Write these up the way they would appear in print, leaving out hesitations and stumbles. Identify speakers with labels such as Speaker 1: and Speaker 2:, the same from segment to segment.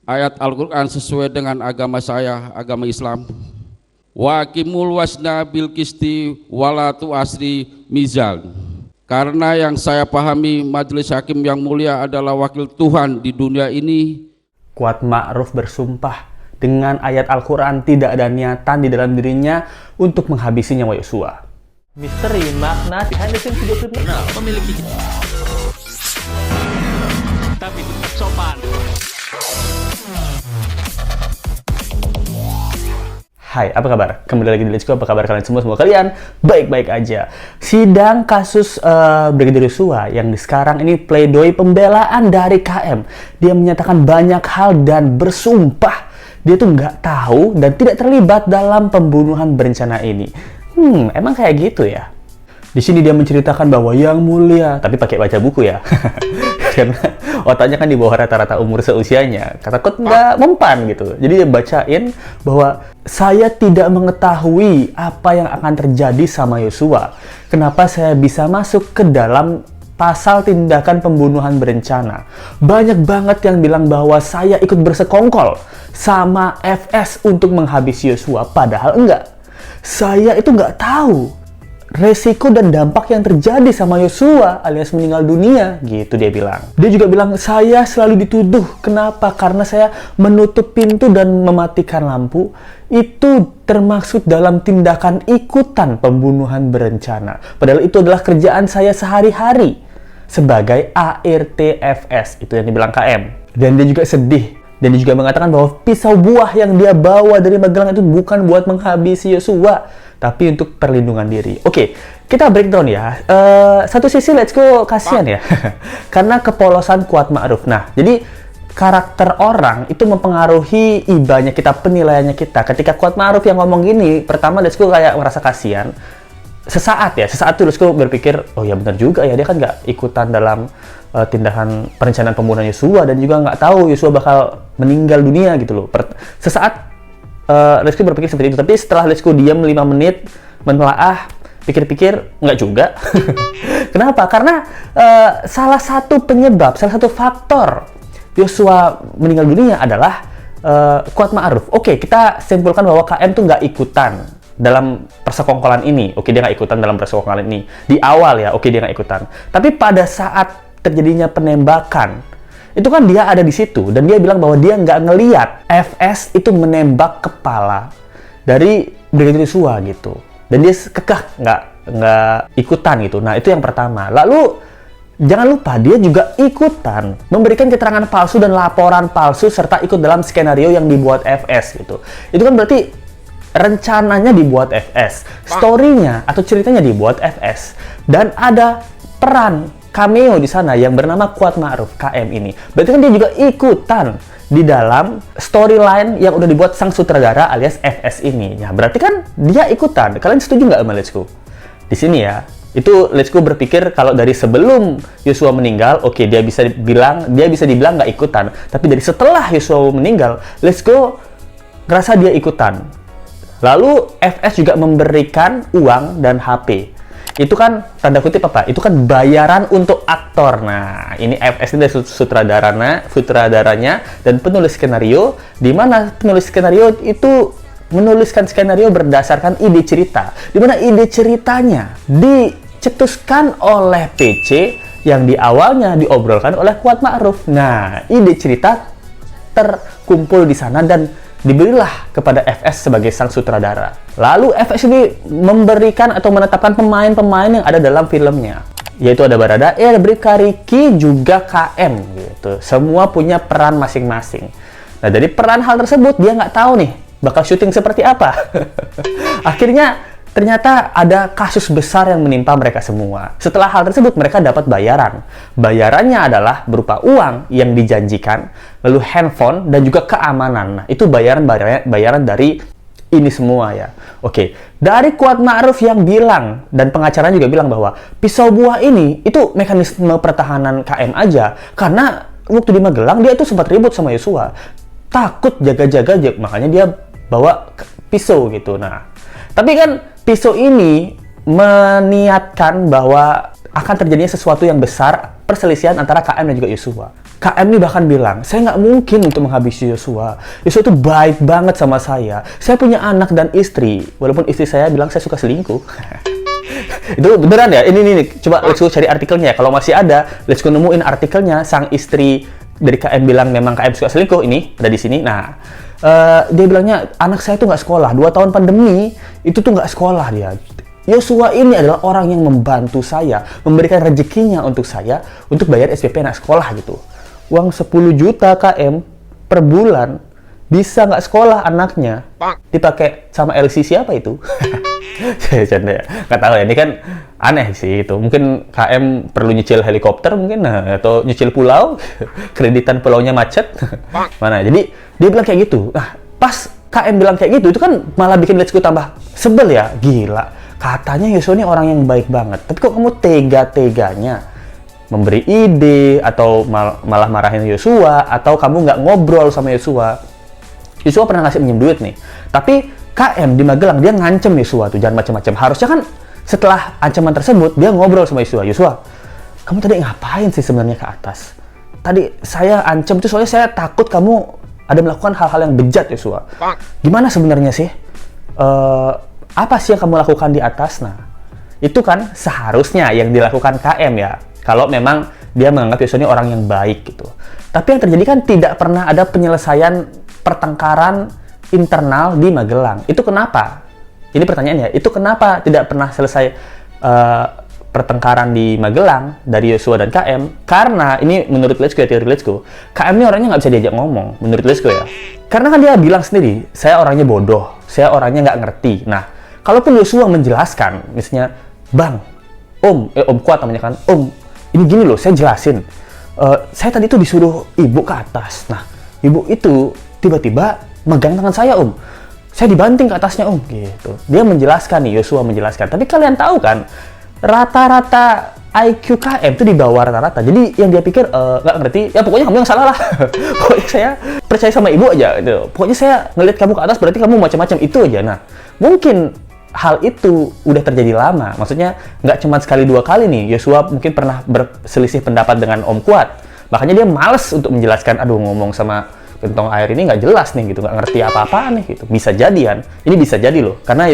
Speaker 1: ayat Al-Quran sesuai dengan agama saya, agama Islam. Wa aqimul wasna bil qisti wala tu'asri mizan. Karena yang saya pahami majelis hakim yang mulia adalah wakil Tuhan di dunia ini.
Speaker 2: Kuat Ma'ruf bersumpah dengan ayat Al-Quran tidak ada niatan di dalam dirinya untuk menghabisi nyawa Yosua. Misteri makna behind the scenes video klip
Speaker 3: Nah, memiliki tapi tetap sopan.
Speaker 2: Hai, apa kabar? Kembali lagi di Let's Go. Apa kabar kalian semua? Semoga kalian baik-baik aja. Sidang kasus Brigadir Yosua yang sekarang ini pledoi pembelaan dari KM. Dia menyatakan banyak hal dan bersumpah dia tuh nggak tahu dan tidak terlibat dalam pembunuhan berencana ini. Emang kayak gitu ya? Di sini dia menceritakan bahwa yang mulia, tapi pakai baca buku ya. Karena otaknya kan di bawah rata-rata umur seusianya. Takut nggak mempan gitu. Jadi dia bacain bahwa saya tidak mengetahui apa yang akan terjadi sama Yosua. Kenapa saya bisa masuk ke dalam pasal tindakan pembunuhan berencana. Banyak banget yang bilang bahwa saya ikut bersekongkol sama FS untuk menghabisi Yosua. Padahal enggak. Saya itu nggak tahu resiko dan dampak yang terjadi sama Yosua alias meninggal dunia, gitu dia bilang. Dia juga bilang, saya selalu dituduh. Kenapa? Karena saya menutup pintu dan mematikan lampu. Itu termaksud dalam tindakan ikutan pembunuhan berencana. Padahal itu adalah kerjaan saya sehari-hari sebagai ARTFS. Itu yang dibilang KM. Dan dia juga sedih. Dan dia juga mengatakan bahwa pisau buah yang dia bawa dari Magelang itu bukan buat menghabisi Yosua, tapi untuk perlindungan diri. Oke, kita breakdown ya. Satu sisi Let's Go kasihan ya. Karena kepolosan Kuat Ma'ruf. Nah, jadi karakter orang itu mempengaruhi ibanya kita, penilaiannya kita. Ketika Kuat Ma'ruf yang ngomong gini, pertama Let's Go kayak merasa kasihan. Sesaat tuh Let's Go berpikir, oh ya benar juga ya, dia kan nggak ikutan dalam tindakan perencanaan pembunuhan Yosua dan juga nggak tahu Yosua bakal meninggal dunia gitu loh. Sesaat Let's Go berpikir seperti itu, tapi setelah Let's Go diam 5 menit menelaah, pikir-pikir nggak juga. Kenapa? Karena salah satu penyebab, salah satu faktor Yosua meninggal dunia adalah Kuat Ma'ruf. Oke, kita simpulkan bahwa KM tuh nggak ikutan dalam persekongkolan ini. Oke, dia nggak ikutan dalam persekongkolan ini. Di awal ya, oke dia nggak ikutan. Tapi pada saat terjadinya penembakan, itu kan dia ada di situ. Dan dia bilang bahwa dia nggak ngeliat FS itu menembak kepala dari Brigadir Yosua gitu. Dan dia kekeh nggak ikutan gitu. Nah, itu yang pertama. Lalu, jangan lupa dia juga ikutan memberikan keterangan palsu dan laporan palsu serta ikut dalam skenario yang dibuat FS gitu. Itu kan berarti rencananya dibuat FS, story-nya atau ceritanya dibuat FS, dan ada peran cameo di sana yang bernama Kuat Ma'ruf KM ini. Berarti kan dia juga ikutan di dalam storyline yang udah dibuat sang sutradara alias FS ini. Ya, berarti kan dia ikutan. Kalian setuju nggak sama Let's Go? Di sini ya, itu Let's Go berpikir kalau dari sebelum Yosua meninggal, oke, dia bisa dibilang nggak ikutan. Tapi dari setelah Yosua meninggal, Let's Go ngerasa dia ikutan. Lalu FS juga memberikan uang dan HP. Itu kan tanda kutip apa? Itu kan bayaran untuk aktor. Nah, ini FS ini dari sutradaranya dan penulis skenario, di mana penulis skenario itu menuliskan skenario berdasarkan ide cerita. Di mana ide ceritanya dicetuskan oleh PC yang di awalnya diobrolkan oleh Kuat Ma'ruf. Nah, ide cerita terkumpul di sana dan diberilah kepada FS sebagai sang sutradara. Lalu FS ini memberikan atau menetapkan pemain-pemain yang ada dalam filmnya. Yaitu ada Baradae, ada Bribka Riki, juga KM gitu. Semua punya peran masing-masing. Nah, dari peran hal tersebut dia nggak tahu nih bakal syuting seperti apa. Akhirnya ternyata ada kasus besar yang menimpa mereka semua. Setelah hal tersebut, mereka dapat bayaran. Bayarannya adalah berupa uang yang dijanjikan, lalu handphone, dan juga keamanan. Nah, itu bayaran dari ini semua ya. Oke, dari Kuat Ma'ruf yang bilang, dan pengacaranya juga bilang bahwa pisau buah ini, itu mekanisme pertahanan KM aja. Karena waktu di Magelang, dia itu sempat ribut sama Yosua. Takut jaga-jaga, makanya dia bawa pisau gitu. Nah, tapi kan pisau ini meniatkan bahwa akan terjadinya sesuatu yang besar, perselisihan antara KM dan juga Yosua. KM ini bahkan bilang, saya nggak mungkin untuk menghabisi Yosua. Yosua itu baik banget sama saya. Saya punya anak dan istri, walaupun istri saya bilang saya suka selingkuh. Itu beneran ya? Ini. Coba let's go cari artikelnya. Kalau masih ada, let's go nemuin artikelnya. Sang istri dari KM bilang memang KM suka selingkuh. Ini ada di sini. Nah, dia bilangnya anak saya tuh nggak sekolah. 2 tahun pandemi itu tuh nggak sekolah dia. Yosua ini adalah orang yang membantu saya, memberikan rezekinya untuk saya untuk bayar SPP anak sekolah gitu. Uang 10 juta KM per bulan bisa nggak sekolah anaknya, dipakai sama LC siapa itu? Saya canda ya, nggak tahu ya, ini kan aneh sih itu. Mungkin KM perlu nyicil helikopter mungkin, atau nyicil pulau, kreditan pulaunya macet. Mana? Jadi dia bilang kayak gitu. Nah, pas KM bilang kayak gitu, itu kan malah bikin Let's Go tambah sebel ya, gila. Katanya Yosua ini orang yang baik banget, tapi kok kamu tega-teganya memberi ide atau malah marahin Yosua, atau kamu nggak ngobrol sama Yosua. Yosua pernah ngasih minjem duit nih, tapi KM di Magelang dia ngancem Yosua tuh jangan macam-macam. Harusnya kan setelah ancaman tersebut dia ngobrol sama Yosua. Yosua, kamu tadi ngapain sih sebenarnya ke atas? Tadi saya ancam tuh soalnya saya takut kamu ada melakukan hal-hal yang bejat Yosua. Gimana sebenarnya sih? Apa sih yang kamu lakukan di atas? Nah, itu kan seharusnya yang dilakukan KM ya, kalau memang dia menganggap Yosua ini orang yang baik gitu. Tapi yang terjadi kan tidak pernah ada penyelesaian pertengkaran internal di Magelang. Itu kenapa? Ini pertanyaannya, itu kenapa tidak pernah selesai pertengkaran di Magelang dari Yosua dan KM? Karena ini menurut Let's Go, teori Let's Go, KM ini orangnya nggak bisa diajak ngomong, menurut Let's Go ya. Karena kan dia bilang sendiri, saya orangnya bodoh, saya orangnya nggak ngerti. Nah, kalaupun Yosua menjelaskan, misalnya, Bang, Om Kuat namanya kan, Om, ini gini loh, saya jelasin. Saya tadi tuh disuruh ibu ke atas. Nah, ibu itu tiba-tiba megang tangan saya, Om. Saya dibanting ke atasnya, Om. Gitu. Dia menjelaskan nih, Yosua menjelaskan. Tapi kalian tahu kan, rata-rata IQ KM itu di bawah rata-rata. Jadi yang dia pikir nggak ngerti, ya pokoknya kamu yang salah lah. Pokoknya saya percaya sama ibu aja. Gitu. Pokoknya saya ngeliat kamu ke atas berarti kamu macam-macam itu aja. Nah, mungkin hal itu udah terjadi lama. Maksudnya nggak cuma sekali 2 kali nih. Yosua mungkin pernah berselisih pendapat dengan Om Kuat. Makanya dia males untuk menjelaskan. Aduh, ngomong sama gentong air ini nggak jelas nih gitu, nggak ngerti apa-apa nih gitu. Bisa jadi kan? Ini bisa jadi loh. Karena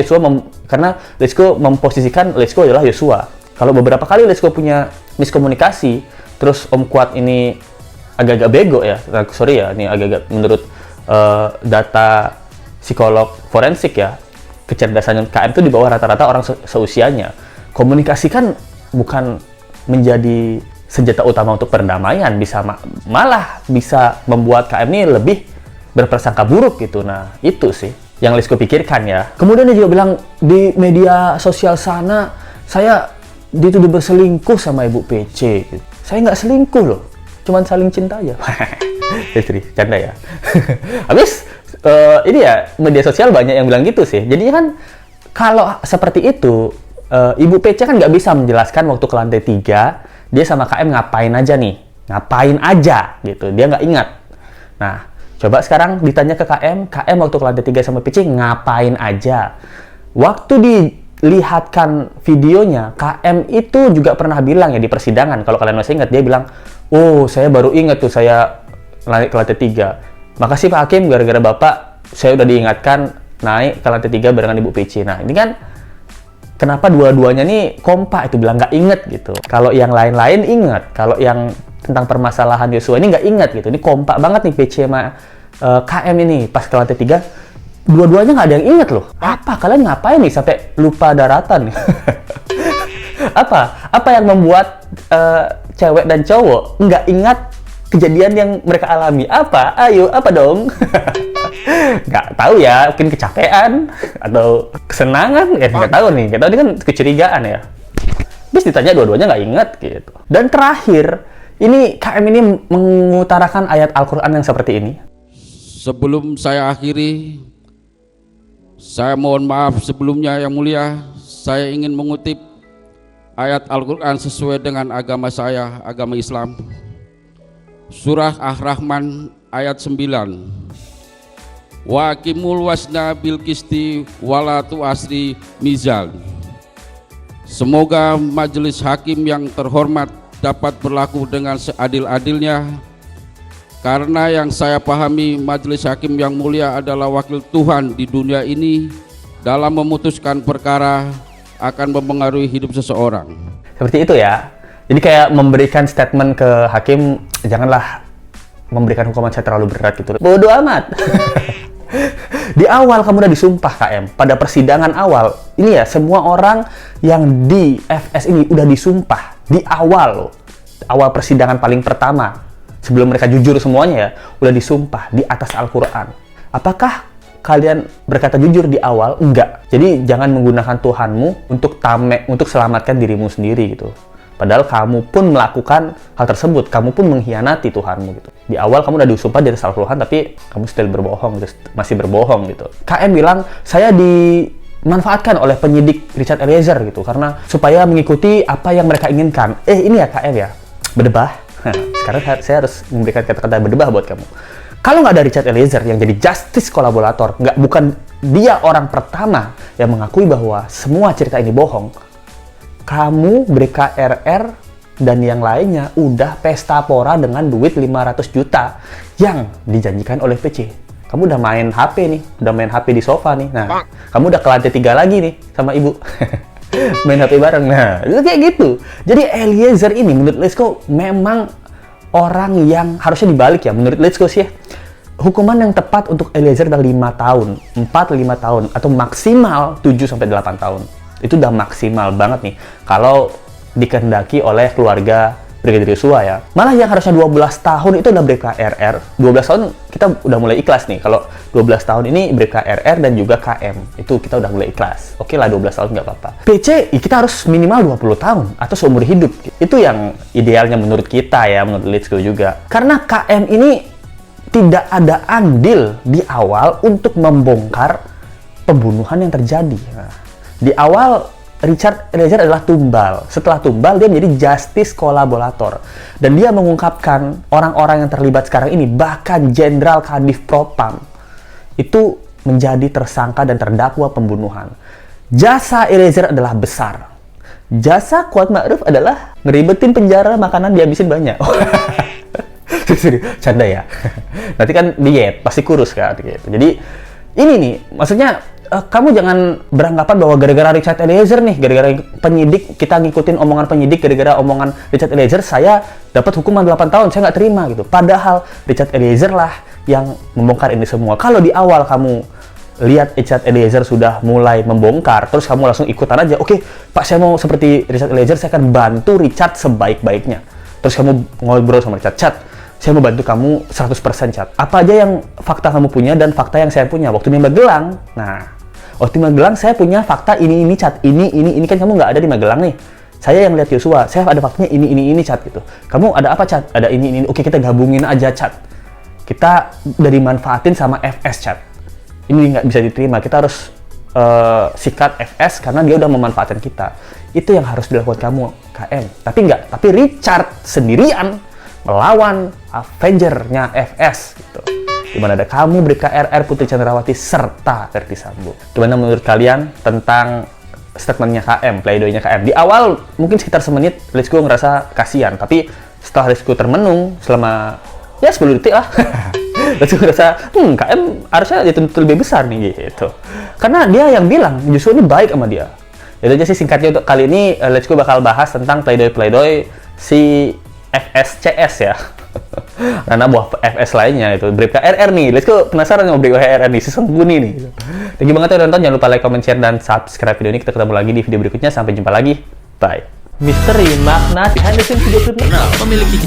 Speaker 2: karena Let's Go memposisikan Let's Go adalah Yosua. Kalau beberapa kali Let's Go punya miskomunikasi, terus Om Kuat ini agak-agak bego ya. Sorry ya, ini agak-agak menurut data psikolog forensik ya. Kecerdasan KM itu di bawah rata-rata orang seusianya. Komunikasi kan bukan menjadi senjata utama untuk perdamaian, malah bisa membuat KM ini lebih berprasangka buruk gitu. Nah, itu sih yang Let's Go pikirkan ya. Kemudian dia juga bilang di media sosial sana, saya dituduh berselingkuh sama Ibu PC. Gitu. Saya nggak selingkuh loh, cuman saling cinta aja. Istri, canda ya. Habis ini ya, media sosial banyak yang bilang gitu sih. Jadi kan kalau seperti itu, Ibu PC kan nggak bisa menjelaskan waktu ke lantai 3 dia sama KM ngapain aja nih, ngapain aja gitu, dia nggak ingat. Nah, coba sekarang ditanya ke KM waktu ke lantai 3 sama PC ngapain aja. Waktu dilihatkan videonya, KM itu juga pernah bilang ya di persidangan, kalau kalian masih ingat, dia bilang, oh saya baru ingat tuh saya naik ke lantai 3. Makasih Pak Hakim, gara-gara Bapak saya udah diingatkan naik ke lantai 3 barengan Ibu PC. Nah, ini kan kenapa dua-duanya nih kompak itu bilang nggak inget gitu. Kalau yang lain-lain inget, kalau yang tentang permasalahan Yosua ini nggak inget gitu. Ini kompak banget nih PC sama KM ini. Pas ke lantai 3, dua-duanya nggak ada yang inget loh. Apa? Kalian ngapain nih sampai lupa daratan? Apa yang membuat cewek dan cowok nggak ingat kejadian yang mereka alami? Apa? Ayo, apa dong? Nggak tahu ya, mungkin kecapean atau kesenangan, nggak tahu nih. Nggak tahu, ini kan kecurigaan ya. Terus ditanya dua-duanya nggak ingat gitu. Dan terakhir, ini KM ini mengutarakan ayat Al-Quran yang seperti ini.
Speaker 1: Sebelum saya akhiri, saya mohon maaf sebelumnya yang mulia. Saya ingin mengutip ayat Al-Quran sesuai dengan agama saya, agama Islam. Surah Ar-Rahman ayat 9. Wa aqimul wasna bil qisti wala tu'asri mizan. Semoga majelis hakim yang terhormat dapat berlaku dengan seadil-adilnya Karena yang saya pahami majelis hakim yang mulia adalah wakil Tuhan di dunia ini dalam memutuskan perkara akan mempengaruhi hidup seseorang.
Speaker 2: Seperti itu ya. Jadi kayak memberikan statement ke hakim, janganlah memberikan hukuman saya terlalu berat gitu. Bodoh amat. Di awal kamu udah disumpah KM. Pada persidangan awal, ini ya semua orang yang di FS ini udah disumpah di awal loh. Awal persidangan paling pertama. Sebelum mereka jujur semuanya ya, udah disumpah di atas Al-Quran. Apakah kalian berkata jujur di awal? Enggak. Jadi jangan menggunakan Tuhanmu untuk untuk selamatkan dirimu sendiri gitu. Padahal kamu pun melakukan hal tersebut, kamu pun mengkhianati Tuhanmu gitu. Di awal kamu udah disumpah di atas Al-Quran, tapi kamu still berbohong, masih berbohong gitu. KM bilang, saya dimanfaatkan oleh penyidik Richard Eliezer gitu, karena supaya mengikuti apa yang mereka inginkan. Ini ya KM ya, berdebah. Sekarang saya harus memberikan kata-kata berdebah buat kamu. Kalau nggak ada Richard Eliezer yang jadi justice kolaborator, bukan dia orang pertama yang mengakui bahwa semua cerita ini bohong, kamu BKRR dan yang lainnya udah pesta pora dengan duit 500 juta yang dijanjikan oleh PC. Kamu udah main HP nih, udah main HP di sofa nih. Nah, kamu udah ke lantai 3 lagi nih sama ibu. Main HP bareng. Nah, itu kayak gitu. Jadi Eliezer ini menurut Lesko memang orang yang harusnya dibalik ya. Menurut Lesko sih ya, hukuman yang tepat untuk Eliezer adalah 5 tahun, 4-5 tahun, atau maksimal 7-8 tahun. Itu udah maksimal banget nih kalau dikehendaki oleh keluarga Brigadir Yosua ya. Malah yang harusnya 12 tahun itu udah BKRR. 12 tahun kita udah mulai ikhlas nih. Kalau 12 tahun ini BKRR dan juga KM. Itu kita udah mulai ikhlas. Oke lah 12 tahun nggak apa-apa. PC kita harus minimal 20 tahun atau seumur hidup. Itu yang idealnya menurut kita ya, menurut Litsko juga. Karena KM ini tidak ada andil di awal untuk membongkar pembunuhan yang terjadi. Nah, di awal Richard Eliezer adalah tumbal. Setelah tumbal, dia menjadi justice kolaborator. Dan dia mengungkapkan orang-orang yang terlibat sekarang ini, bahkan Jenderal Kadif Propam, itu menjadi tersangka dan terdakwa pembunuhan. Jasa Eliezer adalah besar. Jasa Kuat Ma'ruf adalah ngeribetin penjara, makanan dihabisin banyak. Canda ya. Nanti kan diet, pasti kurus kan. Gitu. Jadi, ini nih, maksudnya kamu jangan beranggapan bahwa gara-gara Richard Eliezer nih, gara-gara penyidik, kita ngikutin omongan penyidik, gara-gara omongan Richard Eliezer, saya dapat hukuman 8 tahun, saya nggak terima gitu. Padahal Richard Eliezer lah yang membongkar ini semua. Kalau di awal kamu lihat Richard Eliezer sudah mulai membongkar, terus kamu langsung ikutan aja, oke, Pak, saya mau seperti Richard Eliezer, saya akan bantu Richard sebaik-baiknya. Terus kamu ngobrol sama Richard, Chat, saya mau bantu kamu 100% Chat. Apa aja yang fakta kamu punya dan fakta yang saya punya waktu di Magelang. Nah, waktu di Magelang saya punya fakta ini Chat, ini kan kamu nggak ada di Magelang nih. Saya yang lihat Yosua, saya ada faktanya ini Chat gitu. Kamu ada apa Chat? Ada ini. Oke, kita gabungin aja Chat. Kita udah dimanfaatin sama FS Chat. Ini nggak bisa diterima. Kita harus sikat FS karena dia udah memanfaatkan kita. Itu yang harus dilakukan kamu KM. Tapi Richard sendirian melawan Avenger-nya FS gitu. Dimana ada kamu, BKRR, Putri Chandrawati, serta Verdi Sambo. Gimana menurut kalian tentang statementnya KM, pleidoynya KM? Di awal mungkin sekitar semenit Litsko ngerasa kasihan, tapi setelah Litsko termenung selama ya 10 detik lah, Litsko ngerasa KM harusnya dituntut lebih besar nih gitu. Karena dia yang bilang justru ini baik sama dia. Itu aja sih singkatnya untuk kali ini. Litsko bakal bahas tentang pleidoy si FSCS ya. Karena buah FS lainnya itu BKRR nih. Let's go, penasaran sama BKRR nih, sesungguhnya nih. Thank you banget ya nonton, jangan lupa like, comment, share, dan subscribe video ini. Kita ketemu lagi di video berikutnya. Sampai jumpa lagi. Bye. Misteri makna behind the scenes video klip
Speaker 3: memiliki